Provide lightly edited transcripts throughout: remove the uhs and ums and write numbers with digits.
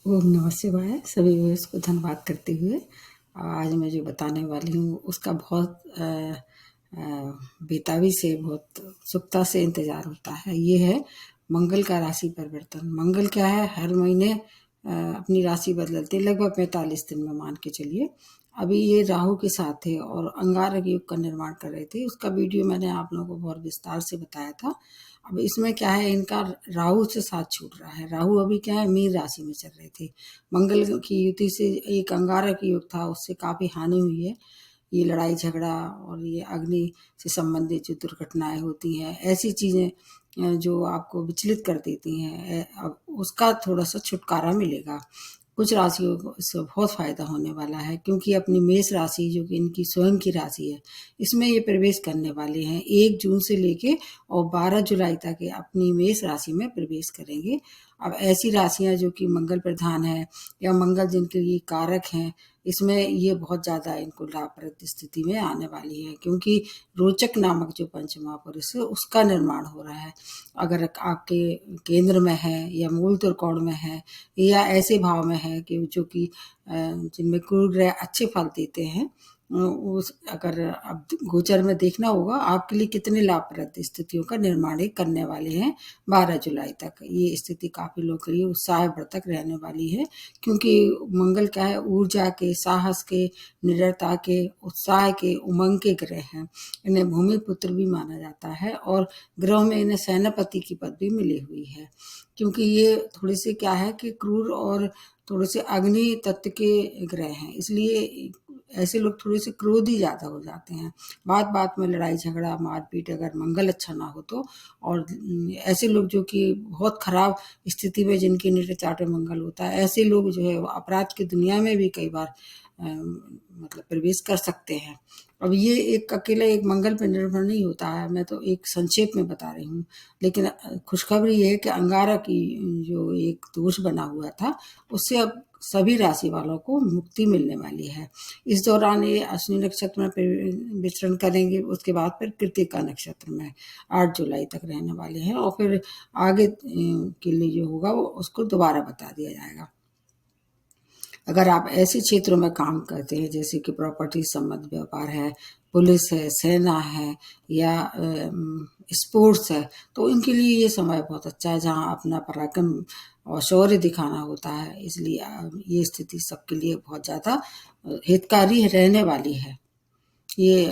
ओम नमः शिवाय। सभी व्यूअर्स को धन्यवाद करते हुए आज मैं जो बताने वाली हूँ उसका बहुत बेताबी से, बहुत उत्सुकता से इंतज़ार होता है। ये है मंगल का राशि परिवर्तन। मंगल क्या है, हर महीने अपनी राशि बदलते, लगभग 45 दिन में मान के चलिए। अभी ये राहु के साथ थे और अंगारक योग का निर्माण कर रहे थे। उसका वीडियो मैंने आप लोगों को बहुत विस्तार से बताया था। अब इसमें क्या है, इनका राहु से साथ छूट रहा है। राहु अभी क्या है, मीन राशि में चल रहे थे। मंगल की युति से एक अंगारक योग था, उससे काफ़ी हानि हुई है। ये लड़ाई झगड़ा और ये अग्नि से संबंधित जो दुर्घटनाएं होती हैं, ऐसी चीज़ें जो आपको विचलित कर देती हैं, अब उसका थोड़ा सा छुटकारा मिलेगा। कुछ राशियों को इससे बहुत फायदा होने वाला है, क्योंकि अपनी मेष राशि जो कि इनकी स्वयं की राशि है, इसमें ये प्रवेश करने वाले हैं 1 जून से लेके और 12 जुलाई तक ये अपनी मेष राशि में प्रवेश करेंगे। अब ऐसी राशियां जो कि मंगल प्रधान है या मंगल जिनके लिए कारक हैं, इसमें ये बहुत ज़्यादा इनको लाभप्रद स्थिति में आने वाली है, क्योंकि रोचक नामक जो पंच महापुरुष है उसका निर्माण हो रहा है। अगर आपके केंद्र में है या मूल त्रिकोण में है या ऐसे भाव में है कि जो कि जिनमें क्रूर ग्रह अच्छे फल देते हैं, उस अगर अब गोचर में देखना होगा आपके लिए कितने लाभप्रद स्थितियों का निर्माण ये करने वाले हैं 12 जुलाई तक। ये स्थिति काफ़ी लोगों के लिए उत्साहवर्धक रहने वाली है, क्योंकि मंगल क्या है, ऊर्जा के, साहस के, निडरता के, उत्साह के, उमंग के ग्रह हैं। इन्हें भूमि पुत्र भी माना जाता है और ग्रहों में इन्हें सेनापति की पदवी मिली हुई है, क्योंकि ये थोड़े से क्या है कि क्रूर और थोड़े से अग्नि तत्व के ग्रह हैं। इसलिए ऐसे लोग थोड़े से क्रोधी ज़्यादा हो जाते हैं, बात बात में लड़ाई झगड़ा मारपीट, अगर मंगल अच्छा ना हो तो। और ऐसे लोग जो कि बहुत खराब स्थिति में जिनकी नित्य मंगल होता है, ऐसे लोग जो है अपराध की दुनिया में भी कई बार मतलब प्रवेश कर सकते हैं। अब ये एक अकेला एक मंगल पर निर्भर नहीं होता है, मैं तो एक संक्षेप में बता रही हूँ। लेकिन खुशखबरी ये है कि अंगारक की जो एक दोष बना हुआ था, उससे अब सभी राशि वालों को मुक्ति मिलने वाली है। इस दौरान ये अश्विनी नक्षत्र में विचरण करेंगे, उसके बाद फिर कृत्तिका नक्षत्र में 8 जुलाई तक रहने वाले हैं, और फिर आगे के लिए जो होगा वो उसको दोबारा बता दिया जाएगा। अगर आप ऐसे क्षेत्रों में काम करते हैं जैसे कि प्रॉपर्टी संबंध व्यापार है, पुलिस है, सेना है या स्पोर्ट्स है, तो इनके लिए ये समय बहुत अच्छा है, जहां अपना पराक्रम और शौर्य दिखाना होता है। इसलिए ये स्थिति सबके लिए बहुत ज़्यादा हितकारी रहने वाली है। ये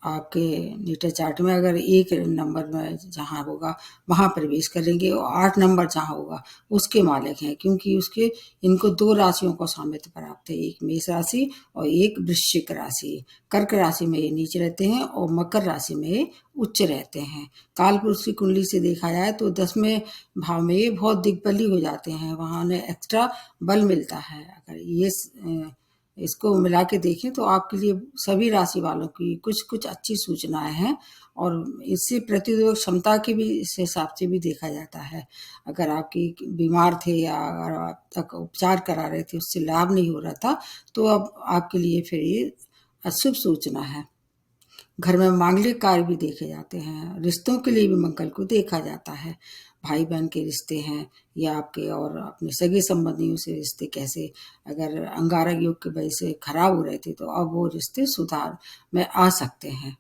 आपके नीचे चार्ट में अगर 1 नंबर में जहाँ होगा वहाँ प्रवेश करेंगे, और 8 नंबर जहाँ होगा उसके मालिक हैं, क्योंकि उसके इनको 2 राशियों को सामिप्य प्राप्त है, एक मेष राशि और एक वृश्चिक राशि। कर्क राशि में ये नीच रहते हैं और मकर राशि में ये उच्च रहते हैं। काल पुरुष की कुंडली से देखा जाए तो 10वें भाव में ये बहुत दिग्बली हो जाते हैं, वहाँ उन्हें एक्स्ट्रा बल मिलता है। अगर ये इसको मिला के देखें तो आपके लिए सभी राशि वालों की कुछ कुछ अच्छी सूचनाएं हैं, और इससे प्रतिरोधक क्षमता की भी इस हिसाब से भी देखा जाता है। अगर आपकी बीमार थे या अगर आप तक उपचार करा रहे थे उससे लाभ नहीं हो रहा था, तो अब आपके लिए फिर ये अशुभ सूचना है। घर में मांगलिक कार्य भी देखे जाते हैं, रिश्तों के लिए भी मंगल को देखा जाता है। भाई बहन के रिश्ते हैं या आपके और अपने सगे संबंधियों से रिश्ते कैसे अगर अंगारक योग की वजह से खराब हो रहे थे, तो अब वो रिश्ते सुधार में आ सकते हैं।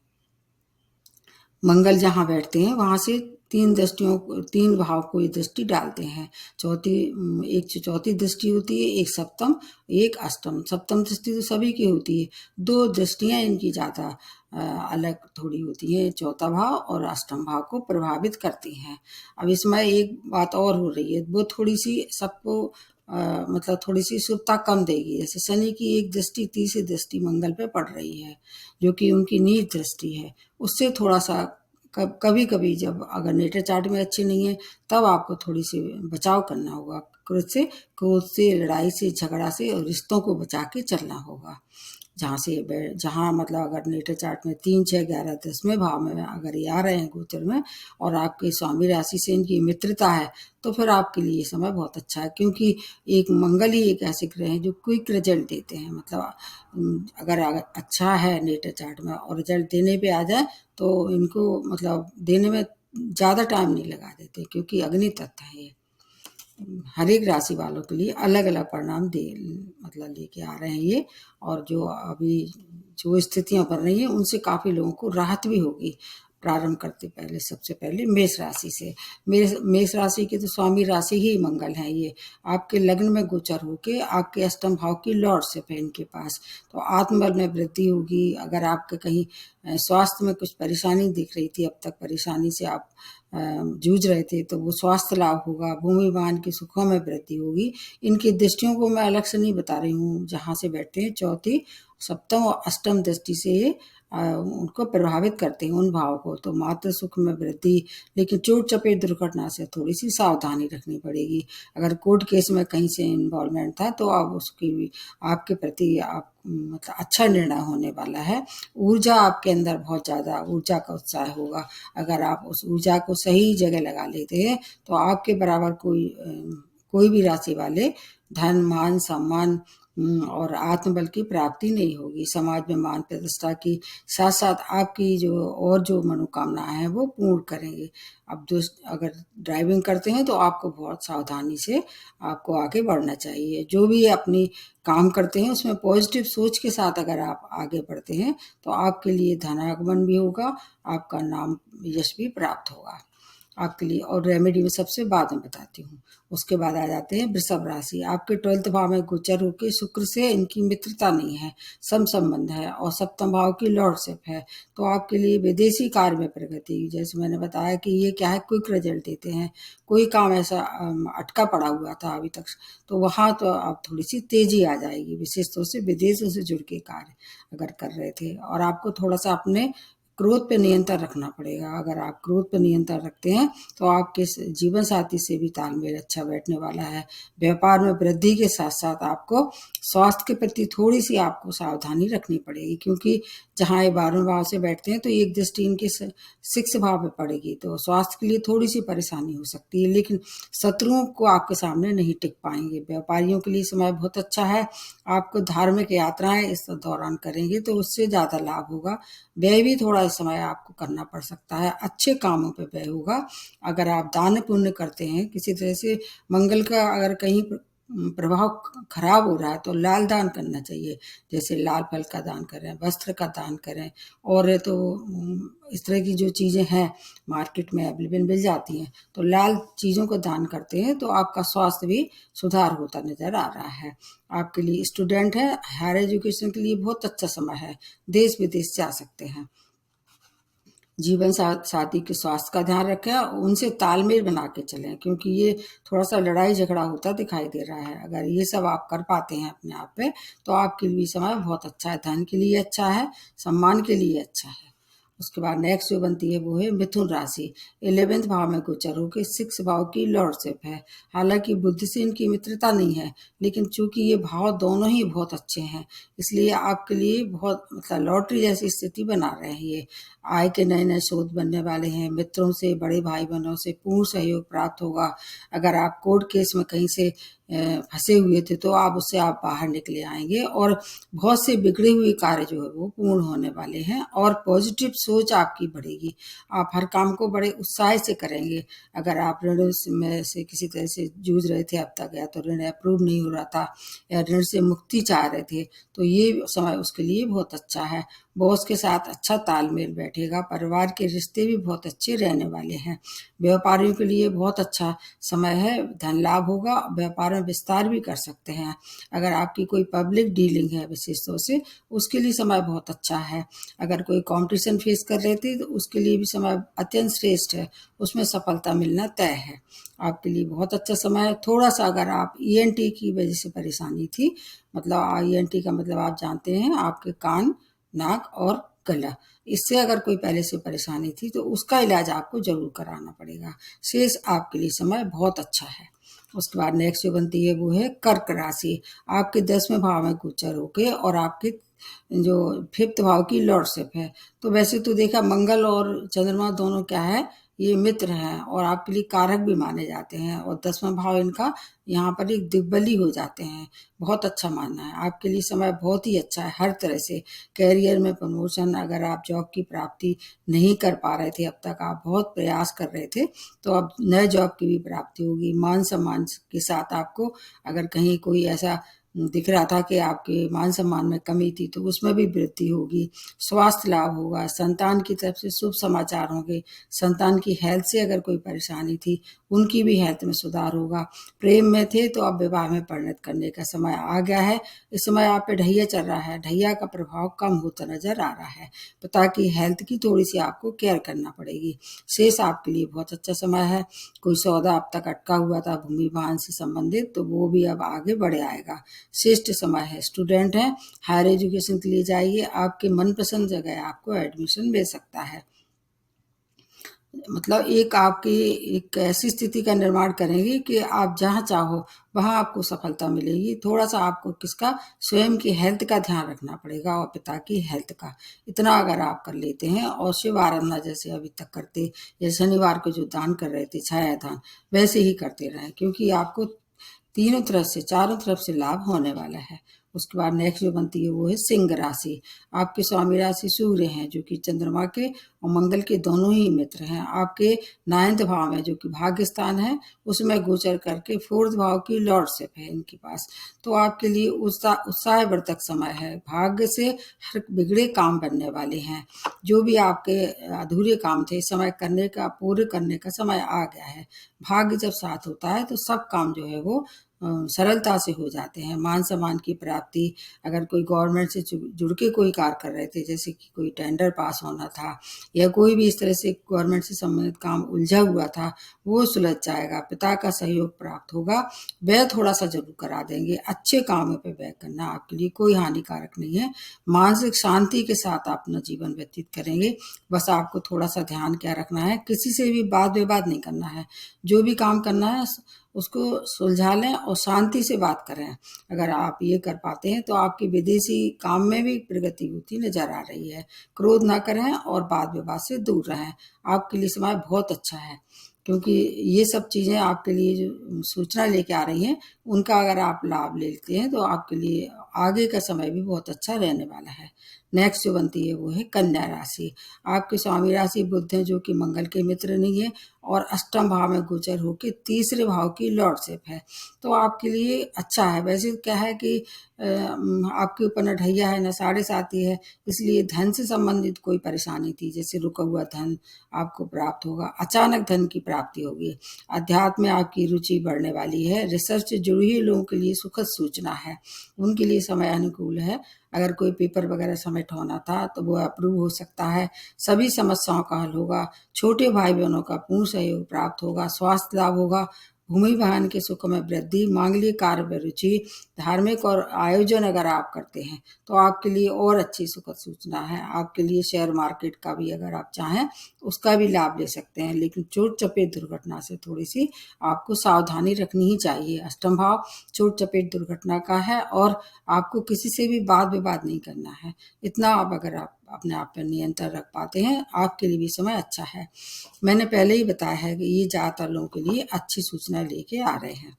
मंगल जहाँ बैठते हैं वहां से 3 भाव को ये दृष्टि डालते हैं। एक चौथी दृष्टि होती है, एक सप्तम, एक अष्टम। सप्तम दृष्टि तो सभी की होती है, 2 दृष्टियां इनकी ज्यादा अलग थोड़ी होती है, चौथा भाव और अष्टम भाव को प्रभावित करती हैं। अब इसमें एक बात और हो रही है, वो थोड़ी सी सबको मतलब थोड़ी सी शुभता कम देगी। जैसे शनि की एक दृष्टि, तीसरी दृष्टि मंगल पे पड़ रही है, जो कि उनकी नीच दृष्टि है। उससे थोड़ा सा कभी कभी जब अगर नेटर चार्ट में अच्छे नहीं है, तब आपको थोड़ी सी बचाव करना होगा। क्रोध से, लड़ाई से, झगड़ा से, और रिश्तों को बचा के चलना होगा। जहाँ मतलब अगर नेटर चार्ट में 3, 6, 11, 10वें भाव में अगर ये आ रहे हैं गोचर में, और आपके स्वामी राशि से इनकी मित्रता है, तो फिर आपके लिए ये समय बहुत अच्छा है, क्योंकि एक मंगल ही एक ऐसे ग्रह हैं जो क्विक रिजल्ट देते हैं। मतलब अगर अच्छा है नेटर चार्ट में और रिजल्ट देने पे आ जाए, तो इनको मतलब देने में ज़्यादा टाइम नहीं लगा देते, क्योंकि अग्नि तत्व है ये। हर एक राशि वालों के लिए अलग अलग परिणाम दे मतलब लेके आ रहे हैं ये। और जो अभी जो स्थितियां बन रही हैं उनसे काफ़ी लोगों को राहत भी होगी। प्रारंभ करते पहले सबसे पहले मेष राशि से। मेष राशि के तो स्वामी राशि ही मंगल है ये। आपके लग्न में गोचर होके आपके अष्टम भाव की लॉर्डशिप है इनके पास। तो आत्मबल में वृद्धि होगी। अगर आपके कहीं स्वास्थ्य में कुछ परेशानी दिख रही थी, अब तक परेशानी से आप जूझ रहे थे, तो वो स्वास्थ्य लाभ होगा। भूमि वाहन के सुखों में वृद्धि होगी। इनकी दृष्टियों को मैं अलग से नहीं बता रही हूँ, जहाँ से बैठते हैं चौथी, सप्तम और अष्टम दृष्टि से ये उनको प्रभावित करते हैं उन भाव को। तो मातृ सुख में वृद्धि, लेकिन चोट चपेट दुर्घटना से थोड़ी सी सावधानी रखनी पड़ेगी। अगर कोर्ट केस में कहीं से इन्वॉल्वमेंट था तो आप उसकी भी आपके प्रति आप मतलब अच्छा निर्णय होने वाला है। ऊर्जा आपके अंदर बहुत ज़्यादा ऊर्जा का उत्साह होगा। अगर आप उस ऊर्जा को सही जगह लगा लेते हैं तो आपके बराबर कोई भी राशि वाले धन मान सम्मान और आत्मबल की प्राप्ति नहीं होगी। समाज में मान प्रतिष्ठा की साथ साथ आपकी जो मनोकामना है वो पूर्ण करेंगे। अब अगर ड्राइविंग करते हैं तो आपको बहुत सावधानी से आपको आगे बढ़ना चाहिए। जो भी अपनी काम करते हैं उसमें पॉजिटिव सोच के साथ अगर आप आगे बढ़ते हैं तो आपके लिए धनागमन भी होगा, आपका नाम यश भी प्राप्त होगा आपके लिए। और रेमेडी में सबसे बाद में बताती हूँ। उसके बाद आ जाते हैं वृषभ राशि। आपके 12th भाव में गोचर होकर शुक्र से इनकी मित्रता नहीं है, सम संबंध है और सप्तम भाव की लॉर्डशिप है। तो आपके लिए विदेशी कार्य में प्रगति, जैसे मैंने बताया कि ये क्या है, क्विक रिजल्ट देते हैं। कोई काम ऐसा अटका पड़ा हुआ था अभी तक, तो वहाँ तो आप थोड़ी सी तेजी आ जाएगी। विशेष तौर से विदेशों से जुड़ के कार्य अगर कर रहे थे, और आपको थोड़ा सा अपने क्रोध पे नियंत्रण रखना पड़ेगा। अगर आप क्रोध पे नियंत्रण रखते हैं तो आपके जीवन साथी से भी तालमेल अच्छा बैठने वाला है। व्यापार में वृद्धि के साथ साथ आपको स्वास्थ्य के प्रति थोड़ी सी आपको सावधानी रखनी पड़ेगी, क्योंकि जहाँ ये 12वें भाव से बैठते हैं तो एक दृष्टि इनके 6 भाव में पड़ेगी, तो स्वास्थ्य के लिए थोड़ी सी परेशानी हो सकती है। लेकिन शत्रुओं को आपके सामने नहीं टिक पाएंगे। व्यापारियों के लिए समय बहुत अच्छा है। आपको धार्मिक यात्राएं इस दौरान करेंगे तो उससे ज़्यादा लाभ होगा। व्यय भी थोड़ा इस समय आपको करना पड़ सकता है, अच्छे कामों पे व्यय होगा। अगर आप दान पुण्य करते हैं किसी तरह से, मंगल का अगर कहीं प्रभाव खराब हो रहा है तो लाल दान करना चाहिए। जैसे लाल फल का दान करें, वस्त्र का दान करें, और तो इस तरह की जो चीज़ें हैं मार्केट में अवेलेबल मिल जाती हैं, तो लाल चीज़ों को दान करते हैं तो आपका स्वास्थ्य भी सुधार होता नजर आ रहा है। आपके लिए स्टूडेंट है, हायर एजुकेशन के लिए बहुत अच्छा समय है। देश विदेश जा सकते हैं। जीवन साथी के स्वास्थ्य का ध्यान रखें, उनसे तालमेल बना के चलें, क्योंकि ये थोड़ा सा लड़ाई झगड़ा होता दिखाई दे रहा है। अगर ये सब आप कर पाते हैं अपने आप पे तो आपके लिए समय बहुत अच्छा है। धन के लिए अच्छा है, सम्मान के लिए अच्छा है। उसके बाद नेक्स्ट जो बनती है वो है मिथुन राशि। 11वें भाव में गोचर होकर 6 भाव की लॉर्डशिप है। हालांकि बुद्धि से इनकी मित्रता नहीं है, लेकिन चूंकि ये भाव दोनों ही बहुत अच्छे हैं, इसलिए आपके लिए बहुत मतलब लॉटरी जैसी स्थिति बना रहे हैं ये। आय के नए नए स्रोत बनने वाले हैं। मित्रों से, बड़े भाई बहनों से पूर्ण सहयोग प्राप्त होगा। अगर आप कोर्ट केस में कहीं से फंसे हुए थे तो आप उससे बाहर निकले आएंगे, और बहुत से बिगड़े हुए कार्य जो है वो पूर्ण होने वाले हैं, और पॉजिटिव सोच आपकी बढ़ेगी। आप हर काम को बड़े उत्साह से करेंगे। अगर आप ऋण में से किसी तरह से जूझ रहे थे अब तक, या तो ऋण अप्रूव नहीं हो रहा था या ऋण से मुक्ति चाह रहे थे, तो ये समय उसके लिए बहुत अच्छा है। बॉस के साथ अच्छा तालमेल बैठेगा। परिवार के रिश्ते भी बहुत अच्छे रहने वाले हैं। व्यापारियों के लिए बहुत अच्छा समय है, धन लाभ होगा। व्यापार में विस्तार भी कर सकते हैं। अगर आपकी कोई पब्लिक डीलिंग है विशेष तौर से, उसके लिए समय बहुत अच्छा है। अगर कोई कंपटीशन फेस कर रहे थे तो उसके लिए भी समय अत्यंत श्रेष्ठ है, उसमें सफलता मिलना तय है। आपके लिए बहुत अच्छा समय है। थोड़ा सा अगर आप ईएनटी की वजह से परेशानी थी, मतलब ईएनटी का मतलब आप जानते हैं, आपके कान, नाक और गला, इससे अगर कोई पहले से परेशानी थी तो उसका इलाज आपको जरूर कराना पड़ेगा। शेष आपके लिए समय बहुत अच्छा है। उसके बाद नेक्स्ट जो बनती है वो है कर्क राशि। आपके 10वें भाव में गोचर होके और आपके जो 5th भाव की लॉर्डशिप है। तो वैसे तो देखा, मंगल और चंद्रमा दोनों क्या है, ये मित्र हैं और आपके लिए कारक भी माने जाते हैं, और 10वां भाव इनका यहाँ पर एक दिग्बली हो जाते हैं। बहुत अच्छा मानना है आपके लिए, समय बहुत ही अच्छा है हर तरह से। कैरियर में प्रमोशन, अगर आप जॉब की प्राप्ति नहीं कर पा रहे थे अब तक, आप बहुत प्रयास कर रहे थे, तो अब नए जॉब की भी प्राप्ति होगी। मान सम्मान के साथ आपको, अगर कहीं कोई ऐसा दिख रहा था कि आपके मान सम्मान में कमी थी, तो उसमें भी वृद्धि होगी। स्वास्थ्य लाभ होगा, संतान की तरफ से शुभ समाचार होंगे। संतान की हेल्थ से अगर कोई परेशानी थी, उनकी भी हेल्थ में सुधार होगा। प्रेम में थे तो अब विवाह में परिणत करने का समय आ गया है। इस समय आप पे ढैया चल रहा है, ढैया का प्रभाव कम होता नजर आ रहा है। पिता की हेल्थ की थोड़ी सी आपको केयर करना पड़ेगी। शेष आपके लिए बहुत अच्छा समय है। कोई सौदा अब तक अटका हुआ था भूमि वाहन से संबंधित, तो वो भी अब आगे बढ़ आएगा। श्रेष्ठ समय है। स्टूडेंट हैं, हायर एजुकेशन के लिए जाइए, आपके मनपसंद जगह आपको एडमिशन मिल सकता है। मतलब एक आपकी एक ऐसी स्थिति का निर्माण करेंगे कि आप जहाँ चाहो वहाँ आपको सफलता मिलेगी। थोड़ा सा आपको किसका, स्वयं की हेल्थ का ध्यान रखना पड़ेगा और पिता की हेल्थ का। इतना अगर आप कर लेते हैं और शिव आराधना जैसे अभी तक करते, या शनिवार को जो दान कर रहे थे छाया दान, वैसे ही करते रहें, क्योंकि आपको तीनों तरफ से, चारों तरफ से लाभ होने वाला है। उसके बाद नेक्स्ट जो बनती है वो है सिंह राशि। आपके स्वामी राशि सूर्य हैं, जो कि चंद्रमा के और मंगल के दोनों ही मित्र हैं। आपके 9th भाव में, जो कि भाग्य स्थान है, उसमें गोचर करके 4th भाव की लॉर्डशिप है इनके पास। तो आपके लिए उत्साहवर्धक समय है। भाग्य से हर बिगड़े काम बनने वाले हैं। जो भी आपके अधूरे काम थे, इस समय करने का, पूरे करने का समय आ गया है। भाग्य जब साथ होता है तो सब काम जो है वो सरलता से हो जाते हैं। मान सम्मान की प्राप्ति, अगर कोई गवर्नमेंट से जुड़ के कोई कार्य कर रहे थे, जैसे कि कोई टेंडर पास होना था या कोई भी इस तरह से गवर्नमेंट से संबंधित काम उलझा हुआ था, वो सुलझ जाएगा। पिता का सहयोग प्राप्त होगा। व्यय थोड़ा सा जरूर करा देंगे। अच्छे कामों पे व्यय करना आपके लिए कोई हानिकारक नहीं है। मानसिक शांति के साथ आप अपना जीवन व्यतीत करेंगे। बस आपको थोड़ा सा ध्यान क्या रखना है, किसी से भी वाद विवाद नहीं करना है। जो भी काम करना है उसको सुलझा लें और शांति से बात करें। अगर आप ये कर पाते हैं तो आपकी विदेशी काम में भी प्रगति होती नजर आ रही है। क्रोध ना करें और वाद विवाद से दूर रहें। आपके लिए समय बहुत अच्छा है, क्योंकि ये सब चीज़ें आपके लिए जो सूचना लेके आ रही हैं, उनका अगर आप लाभ लेते हैं तो आपके लिए आगे का समय भी बहुत अच्छा रहने वाला है। नेक्स्ट जो बनती है वो है कन्या राशि। आपके स्वामी राशि बुध हैं, जो कि मंगल के मित्र नहीं है, और अष्टम भाव में गोचर होकर 3रे भाव की लॉर्डशिप है। तो आपके लिए अच्छा है। वैसे क्या है कि आपके ऊपर न ढैया है न साढ़े साती है, इसलिए धन से संबंधित कोई परेशानी थी, जैसे रुका हुआ धन आपको प्राप्त होगा। अचानक धन की प्राप्ति होगी। अध्यात्म में आपकी रुचि बढ़ने वाली है। रिसर्च से जुड़े हुए लोगों के लिए सुखद सूचना है। उनके लिए समय अनुकूल है। अगर कोई पेपर वगैरह सबमिट होना था तो वो अप्रूव हो सकता है। सभी समस्याओं का हल होगा। छोटे भाई बहनों का पूर्ण सहयोग प्राप्त होगा। स्वास्थ्य लाभ होगा। भूमि वाहन के सुख में वृद्धि, मांगलिक कार्य में रुचि, धार्मिक और आयोजन अगर आप करते हैं तो आपके लिए और अच्छी सुखद सूचना है। आपके लिए शेयर मार्केट का भी अगर आप चाहें उसका भी लाभ ले सकते हैं, लेकिन चोट चपेट दुर्घटना से थोड़ी सी आपको सावधानी रखनी ही चाहिए। अष्टम भाव चोट चपेट दुर्घटना का है, और आपको किसी से भी वाद विवाद नहीं करना है। इतना आप अगर आप अपने आप पर नियंत्रण रख पाते हैं, आपके लिए भी समय अच्छा है। मैंने पहले ही बताया है कि ये ज़्यादातर लोगों के लिए अच्छी सूचना लेके आ रहे हैं।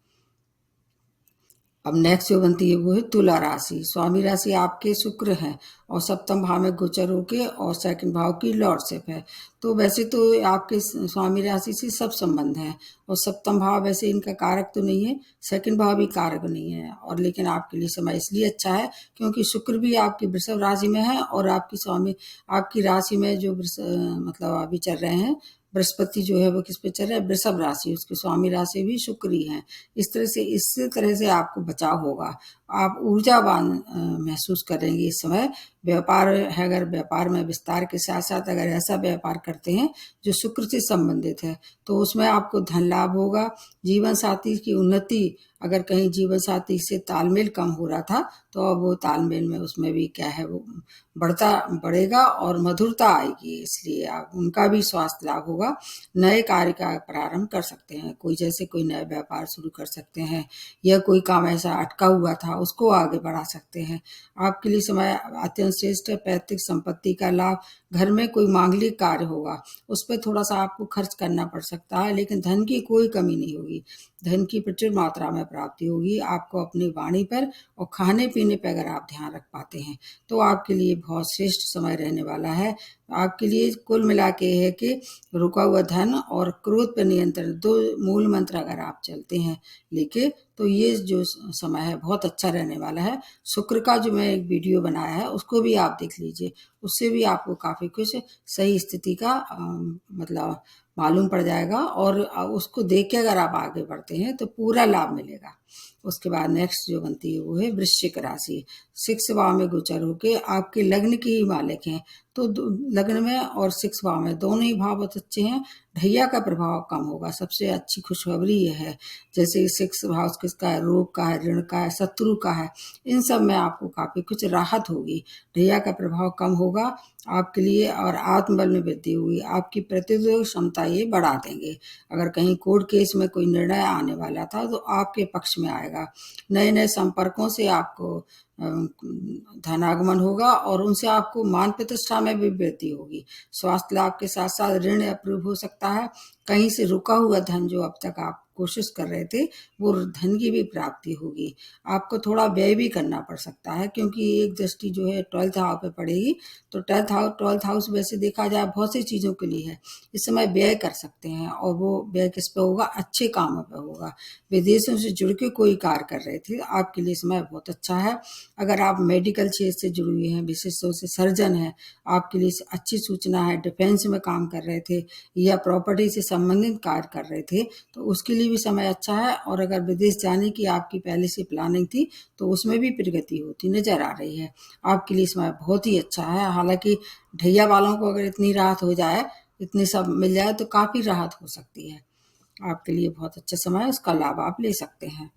अब नेक्स्ट जो बनती है वो है तुला राशि। स्वामी राशि आपके शुक्र हैं और सप्तम भाव में गोचर होके और 2nd भाव की लॉर्डशिप है। तो वैसे तो आपके स्वामी राशि से सब संबंध हैं, और सप्तम भाव वैसे इनका कारक तो नहीं है, 2nd भाव भी कारक नहीं है, और लेकिन आपके लिए समय इसलिए अच्छा है क्योंकि शुक्र भी आपकी वृषभ राशि में है, और आपकी राशि में जो मतलब अभी चल रहे हैं, बृहस्पति जो है वो किस पे चल रहा है, वृषभ राशि, उसकी स्वामी राशि भी शुक्र ही है। इस तरह से आपको बचाव होगा। आप ऊर्जावान महसूस करेंगे इस समय। व्यापार है, अगर व्यापार में विस्तार के साथ साथ अगर ऐसा व्यापार करते हैं जो शुक्र से संबंधित है, तो उसमें आपको धन लाभ होगा। जीवन साथी की उन्नति, अगर कहीं जीवन साथी से तालमेल कम हो रहा था तो अब वो तालमेल में उसमें भी क्या है वो बढ़ेगा और मधुरता आएगी, इसलिए आप उनका भी स्वास्थ्य लाभ होगा। नए कार्य का प्रारंभ कर सकते हैं। कोई जैसे कोई नया व्यापार शुरू कर सकते हैं, या कोई काम ऐसा अटका हुआ था उसको आगे बढ़ा सकते हैं। आपके लिए समय अत्यंत श्रेष्ठ है। पैतृक संपत्ति का लाभ, घर में कोई मांगलिक कार्य होगा, उस पर थोड़ा सा आपको खर्च करना पड़ सकता है, लेकिन धन की कोई कमी नहीं होगी। धन की प्रचुर मात्रा में प्राप्ति होगी। आपको अपनी वाणी पर और खाने पीने पर अगर आप ध्यान रख पाते हैं तो आपके लिए बहुत श्रेष्ठ समय रहने वाला है। आपके लिए कुल मिला के है कि रुका हुआ धन और क्रोध पर नियंत्रण, दो मूल मंत्र अगर आप चलते हैं लेके, तो ये जो समय है बहुत अच्छा रहने वाला है। शुक्र का जो मैं एक वीडियो बनाया है उसको भी आप देख लीजिए, उससे भी आपको काफ़ी कुछ सही स्थिति का मतलब मालूम पड़ जाएगा, और उसको देख के अगर आप आगे बढ़ते हैं तो पूरा लाभ मिलेगा। उसके बाद नेक्स्ट जो बनती है वो है वृश्चिक राशि। 6 भाव में गोचर होके आपके लग्न की ही मालिक हैं, तो लग्न में और 6 भाव में दोनों ही भाव बहुत अच्छे हैं। ढैया का प्रभाव कम होगा, सबसे अच्छी खुशखबरी ये है। जैसे 6 भाव किसका है, रोग का है, ऋण का है, शत्रु का है, इन सब में आपको काफ़ी कुछ राहत होगी। ढैया का प्रभाव कम होगा आपके लिए, और आत्मबल में वृद्धि होगी। आपकी प्रतिरोधक क्षमता ये बढ़ा देंगे। अगर कहीं कोर्ट केस में कोई निर्णय आने वाला था तो आपके पक्ष में आएगा। नए नए संपर्कों से आपको धनागमन होगा और उनसे आपको मान प्रतिष्ठा में भी वृद्धि होगी। स्वास्थ्य लाभ के साथ साथ ऋण अप्रूव हो सकता है। कहीं से रुका हुआ धन जो अब तक आप कोशिश कर रहे थे वो धन की भी प्राप्ति होगी। आपको थोड़ा व्यय भी करना पड़ सकता है, क्योंकि एक दृष्टि जो है 12th हाउस पे पड़ेगी, तो 12th हाउस वैसे देखा जाए बहुत सी चीज़ों के लिए है। इस समय व्यय कर सकते हैं, और वो व्यय किस पे होगा, अच्छे कामों पे होगा। विदेशों से जुड़ के कोई कार्य कर रहे थे, आपके लिए समय बहुत अच्छा है। अगर आप मेडिकल क्षेत्र से जुड़े हुए हैं, विशेष तौर से सर्जन हैं, आपके लिए अच्छी सूचना है। डिफेंस में काम कर रहे थे या प्रॉपर्टी से संबंधित कार्य कर रहे थे तो उसके लिए भी समय अच्छा है। और अगर विदेश जाने की आपकी पहले से प्लानिंग थी तो उसमें भी प्रगति होती नजर आ रही है। आपके लिए समय बहुत ही अच्छा है। हालांकि ढैया वालों को अगर इतनी राहत हो जाए, इतनी सब मिल जाए तो काफ़ी राहत हो सकती है। आपके लिए बहुत अच्छा समय है, उसका लाभ आप ले सकते हैं।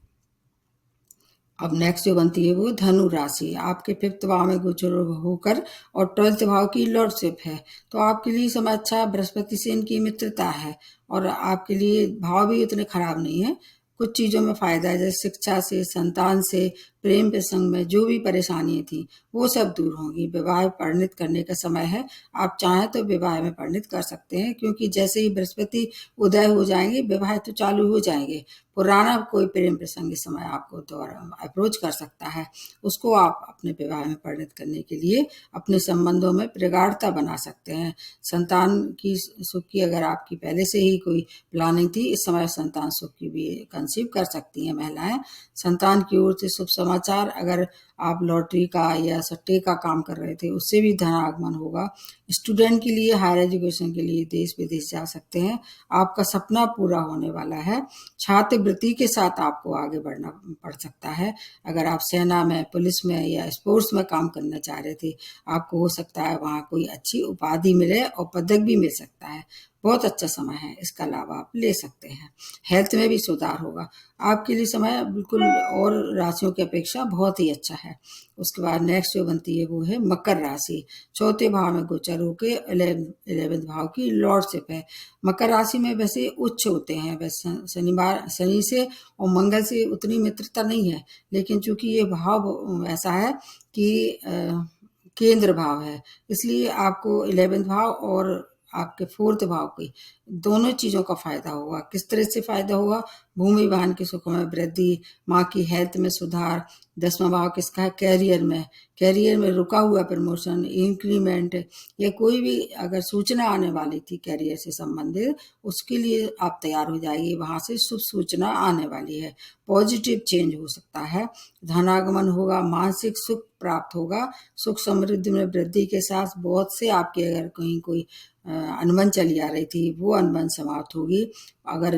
अब नेक्स्ट जो बनती है वो धनु राशि। आपके 5th भाव में गोचर होकर और 12th भाव की लॉर्डशिप है, तो आपके लिए समय अच्छा है। बृहस्पति से इनकी मित्रता है, और आपके लिए भाव भी उतने खराब नहीं है। कुछ चीज़ों में फ़ायदा है, जैसे शिक्षा से, संतान से, प्रेम प्रसंग में जो भी परेशानियाँ थी वो सब दूर होंगी। विवाह परिणित करने का समय है। आप चाहें तो विवाह में परिणित कर सकते हैं, क्योंकि जैसे ही बृहस्पति उदय हो जाएंगे विवाह तो चालू हो जाएंगे। पुराना कोई प्रेम प्रसंग इस समय आपको द्वारा अप्रोच कर सकता है, उसको आप अपने विवाह में परिणित करने के लिए अपने संबंधों में प्रगाढ़ता बना सकते हैं। संतान की सुख की अगर आपकी पहले से ही कोई प्लानिंग थी, इस समय संतान सुख की भी कंसीव कर सकती हैं महिलाएं। संतान की ओर से शुभ समाचार, अगर आप लॉटरी का या सट्टे का काम कर रहे थे उससे भी धन आगमन होगा। स्टूडेंट के लिए, हायर एजुकेशन के लिए देश विदेश जा सकते हैं। आपका सपना पूरा होने वाला है। छात्रवृत्ति के साथ आपको आगे बढ़ना पड़ सकता है। अगर आप सेना में, पुलिस में या स्पोर्ट्स में काम करना चाह रहे थे, आपको हो सकता है वहाँ कोई अच्छी उपाधि मिले और पदक भी मिल सकता है। बहुत अच्छा समय है, इसका लाभ आप ले सकते हैं। हेल्थ में भी सुधार होगा। आपके लिए समय बिल्कुल और राशियों की अपेक्षा बहुत ही अच्छा है। उसके बाद नेक्स्ट जो बनती है वो है मकर राशि। 4th भाव में गोचर होके 11th भाव की लॉर्डशिप है। मकर राशि में वैसे उच्च होते हैं, वैसे शनि से और मंगल से उतनी मित्रता नहीं है, लेकिन चूंकि ये भाव ऐसा है कि केंद्र भाव है, इसलिए आपको 11th भाव और आपके 4th भाव की दोनों चीज़ों का फायदा होगा। किस तरह से फायदा होगा, भूमि वाहन के सुखों में वृद्धि, माँ की हेल्थ में सुधार। 10वां भाव किसका है, कैरियर में रुका हुआ प्रमोशन, इंक्रीमेंट, या कोई भी अगर सूचना आने वाली थी कैरियर से संबंधित, उसके लिए आप तैयार हो जाइए, वहाँ से शुभ सूचना आने वाली है। पॉजिटिव चेंज हो सकता है। धनागमन होगा, मानसिक सुख प्राप्त होगा। सुख समृद्धि में वृद्धि के साथ बहुत से आपके अगर कहीं कोई अनबन चली आ रही थी वो अनबन समाप्त होगी। अगर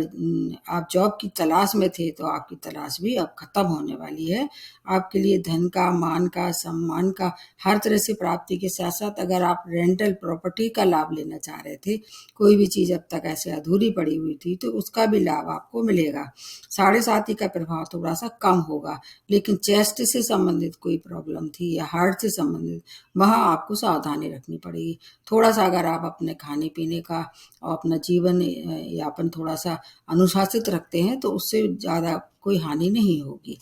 आप जॉब की तलाश में थे तो आपकी तलाश भी अब खत्म होने वाली है। आपके लिए धन का, मान का, सम्मान का हर तरह से प्राप्ति के साथ साथ अगर आप रेंटल प्रॉपर्टी का लाभ लेना चाह रहे थे, कोई भी चीज़ अब तक ऐसे अधूरी पड़ी हुई थी, तो उसका भी लाभ आपको मिलेगा। 7.5 का प्रभाव थोड़ा सा कम होगा, लेकिन चेस्ट से संबंधित कोई प्रॉब्लम थी या हार्ट से संबंधित, वहाँ आपको सावधानी रखनी पड़ेगी। थोड़ा सा अगर आप अपने खाने पीने का और अपना जीवन यापन थोड़ा सा अनुशासित रखते हैं तो उससे ज़्यादा कोई हानि नहीं होगी।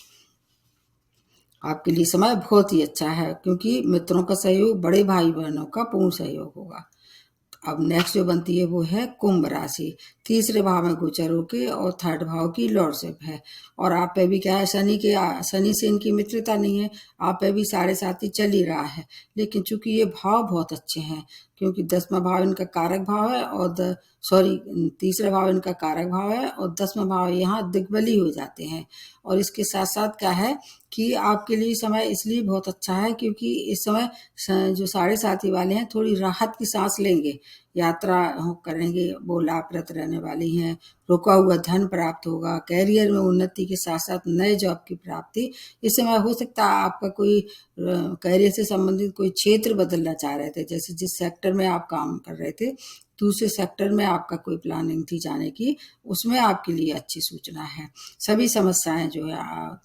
आपके लिए समय बहुत ही अच्छा है, क्योंकि मित्रों का सहयोग, बड़े भाई बहनों का पूर्ण सहयोग होगा। अब नेक्स्ट जो बनती है वो है कुंभ राशि। तीसरे भाव में गोचर होके और थर्ड भाव की लॉर्डशिप है। और आप पे भी क्या है, शनि से इनकी मित्रता नहीं है, आप पे भी 7.5 चल ही रहा है। लेकिन चूंकि ये भाव बहुत अच्छे हैं, क्योंकि 10वां भाव इनका कारक भाव है और तीसरा भाव इनका कारक भाव है और 10वां भाव यहाँ दिग्बली हो जाते हैं। और इसके साथ साथ क्या है कि आपके लिए समय इसलिए बहुत अच्छा है, क्योंकि इस समय जो 7.5 वाले हैं थोड़ी राहत की सांस लेंगे, यात्रा करेंगे, वो लाभप्रद रहने वाली हैं, रुका हुआ धन प्राप्त होगा, कैरियर में उन्नति के साथ साथ नए जॉब की प्राप्ति। इस समय हो सकता है आपका कोई कैरियर से संबंधित कोई क्षेत्र बदलना चाह रहे थे, जैसे जिस सेक्टर में आप काम कर रहे थे दूसरे सेक्टर में आपका कोई प्लानिंग थी जाने की, उसमें आपके लिए अच्छी सूचना है। सभी समस्याएं जो है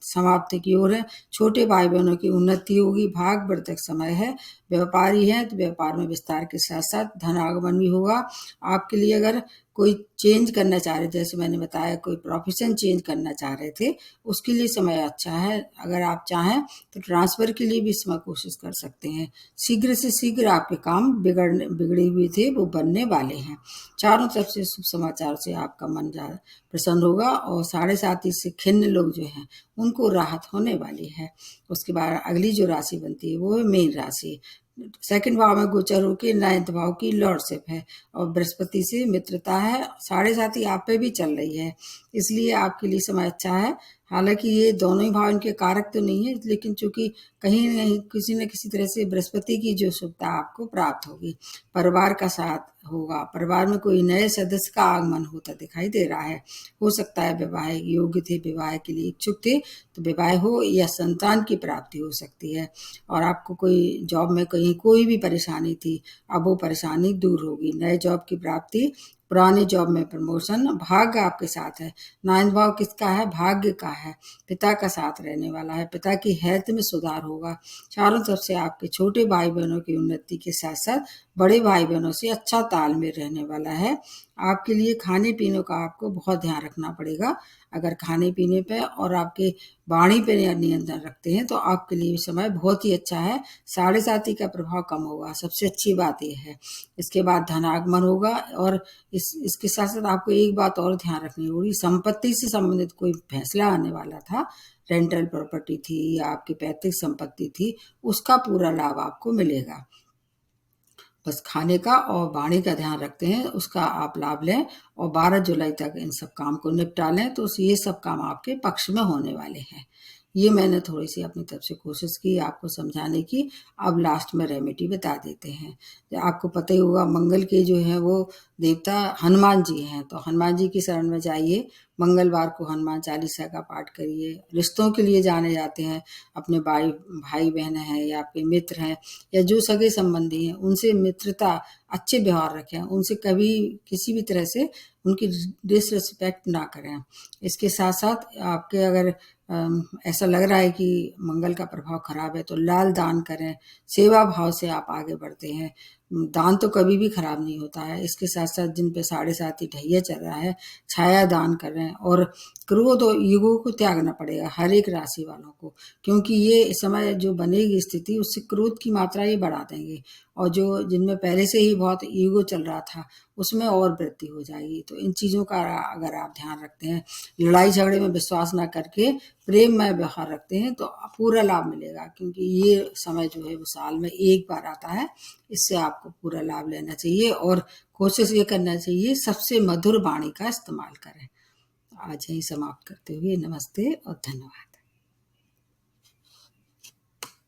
समाप्ति की ओर है। छोटे भाई बहनों की उन्नति होगी, भाग्यवर्धक समय है। व्यापारी है तो व्यापार में विस्तार के साथ साथ धन आगमन भी होगा। आपके लिए अगर कोई चेंज करना चाह रहे, जैसे मैंने बताया कोई प्रोफेशन चेंज करना चाह रहे थे, उसके लिए समय अच्छा है। अगर आप चाहें तो ट्रांसफर के लिए भी इस समय कोशिश कर सकते हैं। शीघ्र से शीघ्र आपके काम बिगड़े हुए थे वो बनने वाले हैं। चारों तरफ से शुभ समाचार से आपका मन ज्यादा प्रसन्न होगा और 7.5 से खिन्न लोग जो हैं उनको राहत होने वाली है। उसके बाद अगली जो राशि बनती है वो है मीन राशि। सेकंड भाव में गोचर होकर 9th भाव की लॉर्डशिप है और बृहस्पति से मित्रता है। 7.5 आप पे भी चल रही है, इसलिए आपके लिए समय अच्छा है। हालांकि ये दोनों ही भाव इनके कारक तो नहीं है, लेकिन चूंकि कहीं नहीं किसी न किसी तरह से बृहस्पति की जो शुभता आपको प्राप्त होगी। परिवार का साथ होगा, परिवार में कोई नए सदस्य का आगमन होता दिखाई दे रहा है। हो सकता है विवाह योग्य थे, विवाह के लिए इच्छुक थे तो विवाह हो या संतान की प्राप्ति हो सकती है। और आपको कोई जॉब में कहीं कोई भी परेशानी थी, अब वो परेशानी दूर होगी। नए जॉब की प्राप्ति, पुराने जॉब में प्रमोशन, भाग्य आपके साथ है। 9th भाव किसका है? भाग्य का है। पिता का साथ रहने वाला है, पिता की हेल्थ में सुधार होगा। चारों तरफ से आपके छोटे भाई बहनों की उन्नति के साथ साथ बड़े भाई बहनों से अच्छा तालमेल रहने वाला है। आपके लिए खाने पीने का आपको बहुत ध्यान रखना पड़ेगा। अगर खाने पीने पे और आपके वाणी पे नियंत्रण रखते हैं तो आपके लिए समय बहुत ही अच्छा है। 7.5 का प्रभाव कम होगा, सबसे अच्छी बात यह है। इसके बाद धन आगमन होगा और इसके साथ साथ आपको एक बात और ध्यान रखनी होगी, संपत्ति से संबंधित कोई फैसला आने वाला था, रेंटल प्रॉपर्टी थी या आपकी पैतृक संपत्ति थी, उसका पूरा लाभ आपको मिलेगा। बस खाने का और वाणी का ध्यान रखते हैं, उसका आप लाभ लें और 12 जुलाई तक इन सब काम को निपटा लें तो ये सब काम आपके पक्ष में होने वाले हैं। ये मैंने थोड़ी सी अपनी तरफ से कोशिश की आपको समझाने की। अब लास्ट में रेमेडी बता देते हैं। आपको पता ही होगा मंगल के जो है वो देवता हनुमान जी हैं, तो हनुमान जी की शरण में जाइए। मंगलवार को हनुमान चालीसा का पाठ करिए। रिश्तों के लिए जाने जाते हैं, अपने भाई बहन हैं या आपके मित्र हैं या जो सगे संबंधी हैं, उनसे मित्रता, अच्छे व्यवहार रखें, उनसे कभी किसी भी तरह से उनकी डिसरिस्पेक्ट ना करें। इसके साथ साथ आपके अगर ऐसा लग रहा है कि मंगल का प्रभाव खराब है तो लाल दान करें। सेवा भाव से आप आगे बढ़ते हैं, दान तो कभी भी खराब नहीं होता है। इसके साथ साथ जिन पे 7.5 ढैया चल रहा है, छाया दान करें। और क्रोध और ईगो को त्यागना पड़ेगा हर एक राशि वालों को, क्योंकि ये इस समय जो बनेगी स्थिति उससे क्रोध की मात्रा ये बढ़ा देंगे और जो जिनमें पहले से ही बहुत ईगो चल रहा था उसमें और वृद्धि हो जाएगी। तो इन चीज़ों का अगर आप ध्यान रखते हैं, लड़ाई झगड़े में विश्वास ना करके प्रेम में व्यवहार रखते हैं तो पूरा लाभ मिलेगा, क्योंकि ये समय जो है वो साल में एक बार आता है। इससे आपको पूरा लाभ लेना चाहिए और कोशिश ये करना चाहिए सबसे मधुर वाणी का इस्तेमाल करें। आज यही समाप्त करते हुए नमस्ते और धन्यवाद।